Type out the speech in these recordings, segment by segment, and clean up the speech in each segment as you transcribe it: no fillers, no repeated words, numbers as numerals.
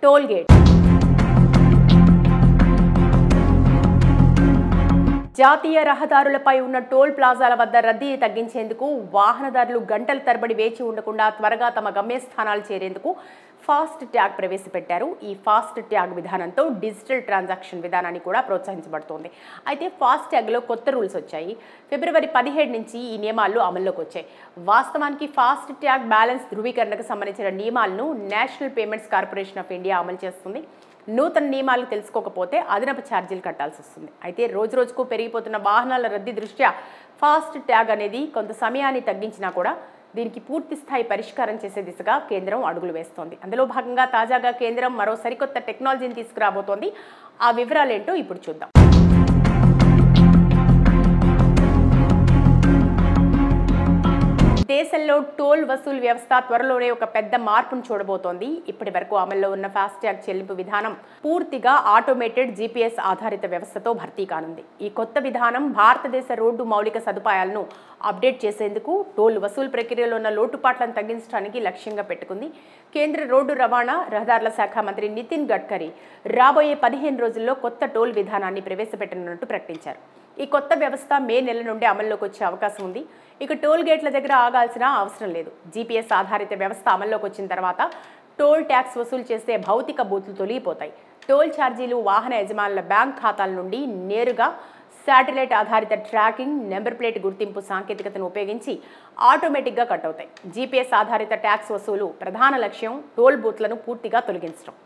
Toll gate. జాతీయ రహదారులపై ఉన్న టోల్ ప్లాజాల వద్ద రద్దీని తగ్గించేందుకు వాహనదారులు గంటల తరబడి వేచి ఉండకుండా త్వరగా తమ గమ్యస్థానాలు చేరేందుకు ఫాస్ట్ ట్యాగ్ ప్రవేశపెట్టారు. ఈ ఫాస్ట్ ట్యాగ్ విధానంతో డిజిటల్ ట్రాన్సాక్షన్ విధానాన్ని కూడా ప్రోత్సహించబడుతోంది. అయితే ఫాస్ట్ ట్యాగ్లో కొత్త రూల్స్ వచ్చాయి. ఫిబ్రవరి 17 నుంచి ఈ నియమాలు అమల్లోకి వచ్చాయి. వాస్తవానికి ఫాస్ట్ ట్యాగ్ బ్యాలెన్స్ ధృవీకరణకు సంబంధించిన నియమాలను national payments corporation of India అమలు చేస్తుంది. నూతన నియమాలు తెలుసుకోకపోతే అదనపు ఛార్జీలు కట్టాల్సి వస్తుంది. అయితే రోజుకు పెరిగిపోతున్న వాహనాల రద్దీ దృష్ట్యా ఫాస్ట్ ట్యాగ్ అనేది కొంత సమయాన్ని తగ్గించినా కూడా దీనికి పూర్తి స్థాయి పరిష్కారం చేసే దిశగా కేంద్రం అడుగులు వేస్తోంది. అందులో భాగంగా తాజాగా కేంద్రం మరో సరికొత్త టెక్నాలజీని తీసుకురాబోతోంది. ఆ వివరాలేంటో ఇప్పుడు చూద్దాం. దేశంలో టోల్ వసూలు వ్యవస్థ త్వరలోనే ఒక పెద్ద మార్పును చూడబోతోంది. ఇప్పటి వరకు అమల్లో ఉన్న ఫాస్టాగ్ చెల్లింపు విధానం పూర్తిగా ఆటోమేటెడ్ జీపీఎస్ ఆధారిత వ్యవస్థతో భర్తీ కానుంది. ఈ కొత్త విధానం భారతదేశ రోడ్డు మౌలిక సదుపాయాలను అప్డేట్ చేసేందుకు, టోల్ వసూలు ప్రక్రియలో ఉన్న లోటుపాట్లను తగ్గించడానికి లక్ష్యంగా పెట్టుకుంది. కేంద్ర రోడ్డు రవాణా రహదారుల శాఖ మంత్రి నితిన్ గడ్కరీ రాబోయే 15 రోజుల్లో కొత్త టోల్ విధానాన్ని ప్రవేశపెట్టనున్నట్టు ప్రకటించారు. ఈ కొత్త వ్యవస్థ మే నెల నుండి అమల్లోకి వచ్చే అవకాశం ఉంది. ఇక టోల్ గేట్ల దగ్గర ఆగాల్సిన అవసరం లేదు. జీపీఎస్ ఆధారిత వ్యవస్థ అమల్లోకి వచ్చిన తర్వాత టోల్ ట్యాక్స్ వసూలు చేసే భౌతిక బూత్లు తొలగిపోతాయి. టోల్ ఛార్జీలు వాహన యజమానుల బ్యాంక్ ఖాతాల నుండి నేరుగా శాటిలైట్ ఆధారిత ట్రాకింగ్, నెంబర్ ప్లేట్ గుర్తింపు సాంకేతికతను ఉపయోగించి ఆటోమేటిక్గా కట్ అవుతాయి. జీపీఎస్ ఆధారిత ట్యాక్స్ వసూలు ప్రధాన లక్ష్యం టోల్ బూత్లను పూర్తిగా తొలగించడం.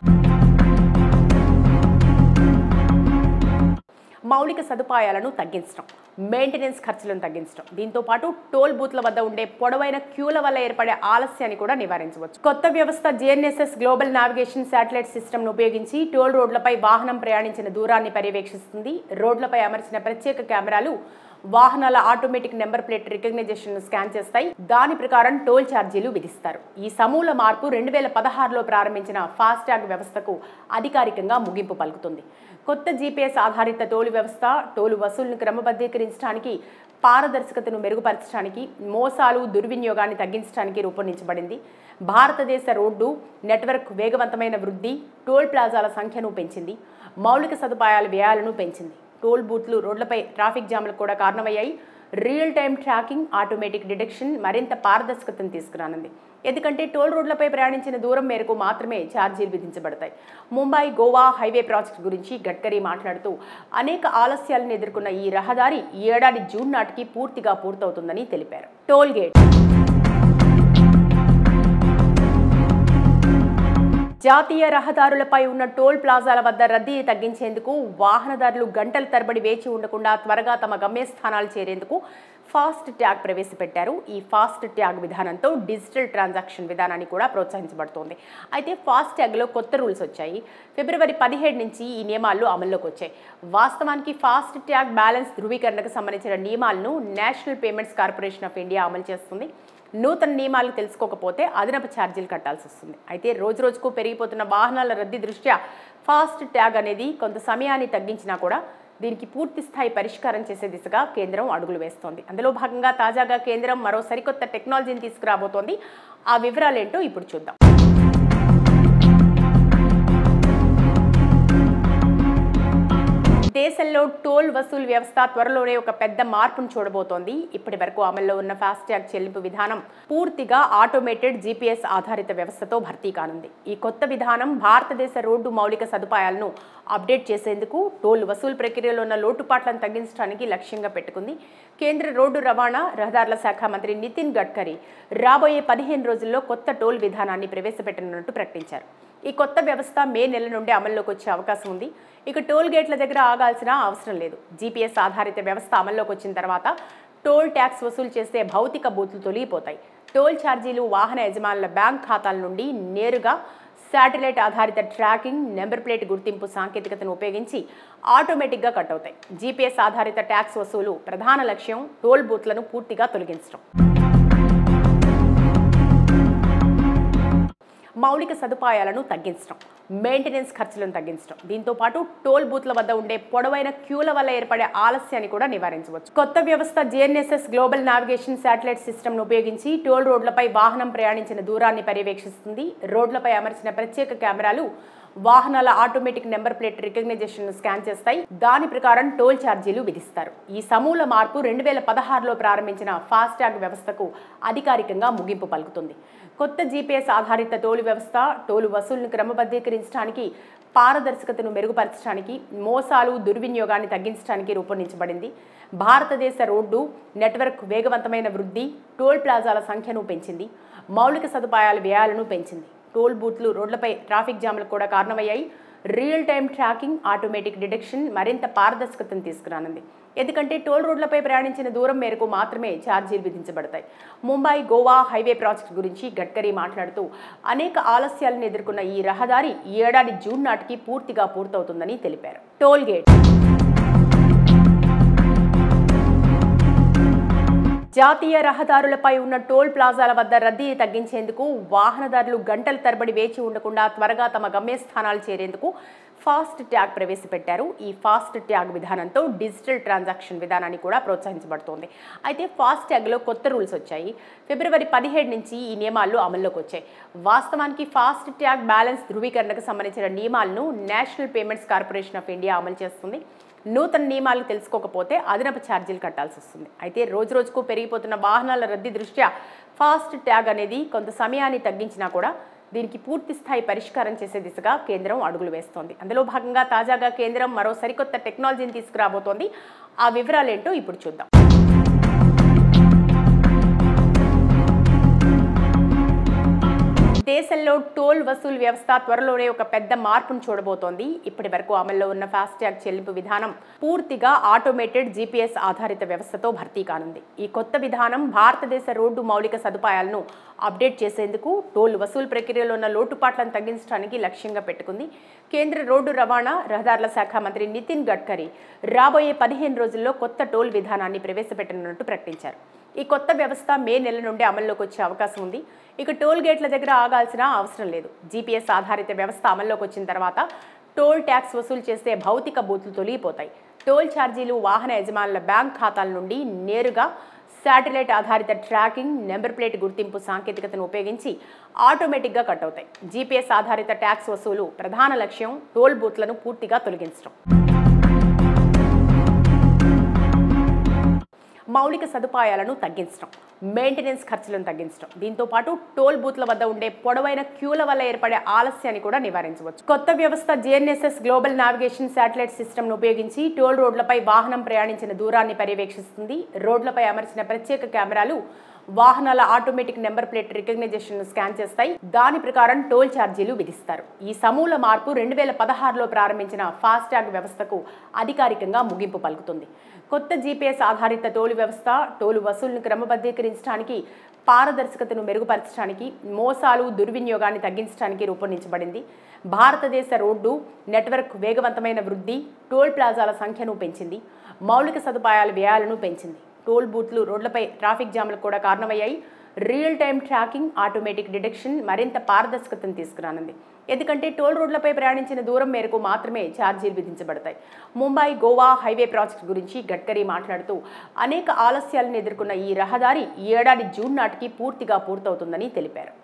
మౌలిక సదుపాయాలను తగ్గించడం, మెయింటెనెన్స్ ఖర్చులను తగ్గించడం, దీంతో పాటు టోల్ బూత్ల వద్ద ఉండే పొడవైన క్యూల వల్ల ఏర్పడే ఆలస్యాన్ని కూడా నివారించవచ్చు. కొత్త వ్యవస్థ జిఎన్ఎస్ఎస్ గ్లోబల్ నావిగేషన్ శాటిలైట్ సిస్టమ్ను ఉపయోగించి టోల్ రోడ్లపై వాహనం ప్రయాణించిన దూరాన్ని పర్యవేక్షిస్తుంది. రోడ్లపై అమర్చిన ప్రత్యేక కెమెరాలు వాహనాల automatic number plate recognition scan చేస్తాయి. దాని ప్రకారం టోల్ ఛార్జీలు విధిస్తారు. ఈ సమూల మార్పు 2016లో ప్రారంభించిన ఫాస్టాగ్ వ్యవస్థకు అధికారికంగా ముగింపు పలుకుతుంది. కొత్త జీపీఎస్ ఆధారిత టోల్ వ్యవస్థ టోలు వసూలును క్రమబద్ధీకరించడానికి, పారదర్శకతను మెరుగుపరచడానికి, మోసాలు, దుర్వినియోగాన్ని తగ్గించడానికి రూపొందించబడింది. భారతదేశ రోడ్డు నెట్వర్క్ వేగవంతమైన వృద్ధి టోల్ ప్లాజాల సంఖ్యను పెంచింది. మౌలిక సదుపాయాల వ్యయాలను పెంచింది. టోల్ బూత్లు రోడ్లపై ట్రాఫిక్ జామ్లకు కూడా కారణమయ్యాయి. Real time tracking, automatic detection మరింత పారదర్శకతను తీసుకురానుంది. ఎందుకంటే టోల్ రోడ్లపై ప్రయాణించిన దూరం మేరకు మాత్రమే ఛార్జీలు విధించబడతాయి. ముంబై గోవా హైవే ప్రాజెక్టు గురించి గడ్కరీ మాట్లాడుతూ అనేక ఆలస్యాలను ఎదుర్కొన్న ఈ రహదారి ఈ ఏడాది జూన్ నాటికి పూర్తిగా పూర్తవుతుందని తెలిపారు. Toll gate. జాతీయ రహదారులపై ఉన్న టోల్ ప్లాజాల వద్ద రద్దీని తగ్గించేందుకు వాహనదారులు గంటల తరబడి వేచి ఉండకుండా త్వరగా తమ గమ్యస్థానాలు చేరేందుకు ఫాస్ట్ ట్యాగ్ ప్రవేశపెట్టారు. ఈ ఫాస్ట్ ట్యాగ్ విధానంతో డిజిటల్ ట్రాన్సాక్షన్ విధానాన్ని కూడా ప్రోత్సహించబడుతోంది. అయితే ఫాస్ట్ ట్యాగ్లో కొత్త రూల్స్ వచ్చాయి. ఫిబ్రవరి 17 నుంచి ఈ నియమాలు అమల్లోకి వచ్చాయి. వాస్తవానికి ఫాస్ట్ ట్యాగ్ బ్యాలెన్స్ ధృవీకరణకు సంబంధించిన నియమాలను national payments corporation of India అమలు చేస్తుంది. నూతన నియమాలు తెలుసుకోకపోతే అదనపు ఛార్జీలు కట్టాల్సి వస్తుంది. అయితే రోజుకు పెరిగిపోతున్న వాహనాల రద్దీ దృష్ట్యా ఫాస్ట్ ట్యాగ్ అనేది కొంత సమయాన్ని తగ్గించినా కూడా దీనికి పూర్తి స్థాయి పరిష్కారం చేసే దిశగా కేంద్రం అడుగులు వేస్తోంది. అందులో భాగంగా తాజాగా కేంద్రం మరో సరికొత్త టెక్నాలజీని తీసుకురాబోతోంది. ఆ వివరాలేంటో ఇప్పుడు చూద్దాం. దేశంలో టోల్ వసూలు వ్యవస్థ త్వరలోనే ఒక పెద్ద మార్పును చూడబోతోంది. ఇప్పటి వరకు అమల్లో ఉన్న ఫాస్టాగ్ చెల్లింపు విధానం పూర్తిగా ఆటోమేటెడ్ జీపీఎస్ ఆధారిత వ్యవస్థతో భర్తీ కానుంది. ఈ కొత్త విధానం భారతదేశ రోడ్డు మౌలిక సదుపాయాలను అప్డేట్ చేసేందుకు, టోల్ వసూలు ప్రక్రియలో ఉన్న లోటుపాట్లను తగ్గించడానికి లక్ష్యంగా పెట్టుకుంది. కేంద్ర రోడ్డు రవాణా రహదారుల శాఖ మంత్రి నితిన్ గడ్కరీ రాబోయే 15 రోజుల్లో కొత్త టోల్ విధానాన్ని ప్రవేశపెట్టనున్నట్టు ప్రకటించారు. ఈ కొత్త వ్యవస్థ మే నెల నుండి అమల్లోకి వచ్చే అవకాశం ఉంది. ఇక టోల్ గేట్ల దగ్గర ఆగాల్సిన అవసరం లేదు. జీపీఎస్ ఆధారిత వ్యవస్థ అమల్లోకి వచ్చిన తర్వాత టోల్ ట్యాక్స్ వసూలు చేసే భౌతిక బూత్లు తొలగిపోతాయి. టోల్ ఛార్జీలు వాహన యజమానుల బ్యాంక్ ఖాతాల నుండి నేరుగా శాటిలైట్ ఆధారిత ట్రాకింగ్, నెంబర్ ప్లేట్ గుర్తింపు సాంకేతికతను ఉపయోగించి ఆటోమేటిక్గా కట్ అవుతాయి. జీపీఎస్ ఆధారిత ట్యాక్స్ వసూలు ప్రధాన లక్ష్యం టోల్ బూత్లను పూర్తిగా తొలగించడం. మౌలిక సదుపాయాలను తగ్గించడం, మెయింటెనెన్స్ ఖర్చులను తగ్గించడం, దీంతో పాటు టోల్ బూత్ల వద్ద ఉండే పొడవైన క్యూల వల్ల ఏర్పడే ఆలస్యాన్ని కూడా నివారించవచ్చు. కొత్త వ్యవస్థ జిఎన్ఎస్ఎస్ గ్లోబల్ నావిగేషన్ శాటిలైట్ సిస్టమ్ను ఉపయోగించి టోల్ రోడ్లపై వాహనం ప్రయాణించిన దూరాన్ని పర్యవేక్షిస్తుంది. రోడ్లపై అమర్చిన ప్రత్యేక కెమెరాలు వాహనాల automatic number plate recognition scan చేస్తాయి. దాని ప్రకారం టోల్ ఛార్జీలు విధిస్తారు. ఈ సమూల మార్పు 2016లో ప్రారంభించిన ఫాస్టాగ్ వ్యవస్థకు అధికారికంగా ముగింపు పలుకుతుంది. కొత్త జీపీఎస్ ఆధారిత టోల్ వ్యవస్థ టోలు వసూళ్లను క్రమబద్ధీకరించడానికి, పారదర్శకతను మెరుగుపరచడానికి, మోసాలు దుర్వినియోగాన్ని తగ్గించడానికి రూపొందించబడింది. భారతదేశ రోడ్డు నెట్వర్క్ వేగవంతమైన వృద్ధి టోల్ ప్లాజాల సంఖ్యను పెంచింది. మౌలిక సదుపాయాల వ్యయాలను పెంచింది. టోల్ బూత్లు రోడ్లపై ట్రాఫిక్ జామ్లకు కూడా కారణమయ్యాయి. Real time tracking, automatic detection మరింత పారదర్శకతను తీసుకురానుంది. ఎందుకంటే టోల్ రోడ్లపై ప్రయాణించిన దూరం మేరకు మాత్రమే ఛార్జీలు విధించబడతాయి. ముంబై గోవా హైవే ప్రాజెక్టు గురించి గడ్కరీ మాట్లాడుతూ అనేక ఆలస్యాలను ఎదుర్కొన్న ఈ రహదారి ఈ ఏడాది జూన్ నాటికి పూర్తిగా పూర్తవుతుందని తెలిపారు. టోల్ గేట్ జాతీయ రహదారులపై ఉన్న టోల్ ప్లాజాల వద్ద రద్దీని తగ్గించేందుకు, వాహనదారులు గంటల తరబడి వేచి ఉండకుండా త్వరగా తమ గమ్యస్థానాలు చేరేందుకు ఫాస్ట్ ట్యాగ్ ప్రవేశపెట్టారు. ఈ ఫాస్ట్ ట్యాగ్ విధానంతో డిజిటల్ ట్రాన్సాక్షన్ విధానాన్ని కూడా ప్రోత్సహించబడుతోంది. అయితే ఫాస్ట్ ట్యాగ్లో కొత్త రూల్స్ వచ్చాయి. ఫిబ్రవరి 17 నుంచి ఈ నియమాలు అమల్లోకి వచ్చాయి. వాస్తవానికి ఫాస్ట్ ట్యాగ్ బ్యాలెన్స్ ధృవీకరణకు సంబంధించిన నియమాలను national payments corporation of India అమలు చేస్తుంది. నూతన నియమాలు తెలుసుకోకపోతే అదనపు ఛార్జీలు కట్టాల్సి వస్తుంది. అయితే రోజుకు పెరిగిపోతున్న వాహనాల రద్దీ దృష్ట్యా ఫాస్ట్ ట్యాగ్ అనేది కొంత సమయాన్ని తగ్గించినా కూడా దీనికి పూర్తి స్థాయి పరిష్కారం చేసే దిశగా కేంద్రం అడుగులు వేస్తోంది. అందులో భాగంగా తాజాగా కేంద్రం మరో సరికొత్త టెక్నాలజీని తీసుకురాబోతోంది. ఆ వివరాలేంటో ఇప్పుడు చూద్దాం. దేశంలో టోల్ వసూలు వ్యవస్థ త్వరలోనే ఒక పెద్ద మార్పును చూడబోతోంది. ఇప్పటి వరకు అమల్లో ఉన్న ఫాస్టాగ్ చెల్లింపు విధానం పూర్తిగా ఆటోమేటెడ్ జీపీఎస్ ఆధారిత వ్యవస్థతో భర్తీ కానుంది. ఈ కొత్త విధానం భారతదేశ రోడ్డు మౌలిక సదుపాయాలను అప్డేట్ చేసేందుకు, టోల్ వసూలు ప్రక్రియలో ఉన్న లోటుపాట్లను తగ్గించడానికి లక్ష్యంగా పెట్టుకుంది. కేంద్ర రోడ్డు రవాణా రహదారుల శాఖ మంత్రి నితిన్ గడ్కరీ రాబోయే 15 రోజుల్లో కొత్త టోల్ విధానాన్ని ప్రవేశపెట్టనున్నట్టు ప్రకటించారు. ఈ కొత్త వ్యవస్థ మే నెల నుండి అమల్లోకి వచ్చే అవకాశం ఉంది. ఇక టోల్ గేట్ల దగ్గర ఆగాల్సిన అవసరం లేదు. జీపీఎస్ ఆధారిత వ్యవస్థ అమల్లోకి వచ్చిన తర్వాత టోల్ ట్యాక్స్ వసూలు చేసే భౌతిక బూత్లు తొలగిపోతాయి. టోల్ ఛార్జీలు వాహన యజమానుల బ్యాంక్ ఖాతాల నుండి నేరుగా శాటిలైట్ ఆధారిత ట్రాకింగ్, నెంబర్ ప్లేట్ గుర్తింపు సాంకేతికతను ఉపయోగించి ఆటోమేటిక్గా కట్ అవుతాయి. జీపీఎస్ ఆధారిత ట్యాక్స్ వసూలు ప్రధాన లక్ష్యం టోల్ బూత్లను పూర్తిగా తొలగించడం. మౌలిక సదుపాయాలను తగ్గించడం, మెయింటెనెన్స్ ఖర్చులను తగ్గించడం, దీంతో పాటు టోల్ బూత్ల వద్ద ఉండే పొడవైన క్యూల వల్ల ఏర్పడే ఆలస్యాన్ని కూడా నివారించవచ్చు. కొత్త వ్యవస్థ జీఎన్ఎస్ఎస్ గ్లోబల్ నావిగేషన్ శాటిలైట్ సిస్టమ్ను ఉపయోగించి టోల్ రోడ్లపై వాహనం ప్రయాణించిన దూరాన్ని పర్యవేక్షిస్తుంది. రోడ్లపై అమర్చిన ప్రత్యేక కెమెరాలు వాహనాల automatic number plate recognition scan చేస్తాయి. దాని ప్రకారం టోల్ ఛార్జీలు విధిస్తారు. ఈ సమూల మార్పు 2016లో ప్రారంభించిన ఫాస్టాగ్ వ్యవస్థకు అధికారికంగా ముగింపు పలుకుతుంది. కొత్త జీపీఎస్ ఆధారిత టోల్ వ్యవస్థ టోలు వసూళ్లను క్రమబద్ధీకరించడానికి, పారదర్శకతను మెరుగుపరచడానికి, మోసాలు దుర్వినియోగాన్ని తగ్గించడానికి రూపొందించబడింది. భారతదేశ రోడ్డు నెట్వర్క్ వేగవంతమైన వృద్ధి టోల్ ప్లాజాల సంఖ్యను పెంచింది. మౌలిక సదుపాయాల వ్యయాలను పెంచింది. టోల్ బూత్లు రోడ్లపై ట్రాఫిక్ జామ్లకు కూడా కారణమయ్యాయి. Real time tracking, automatic detection మరింత పారదర్శకతను తీసుకురానుంది. ఎందుకంటే టోల్ రోడ్లపై ప్రయాణించిన దూరం మేరకు మాత్రమే ఛార్జీలు విధించబడతాయి. ముంబై గోవా హైవే ప్రాజెక్టు గురించి గడ్కరీ మాట్లాడుతూ అనేక ఆలస్యాలను ఎదుర్కొన్న ఈ రహదారి ఈ ఏడాది జూన్ నాటికి పూర్తిగా పూర్తవుతుందని తెలిపారు.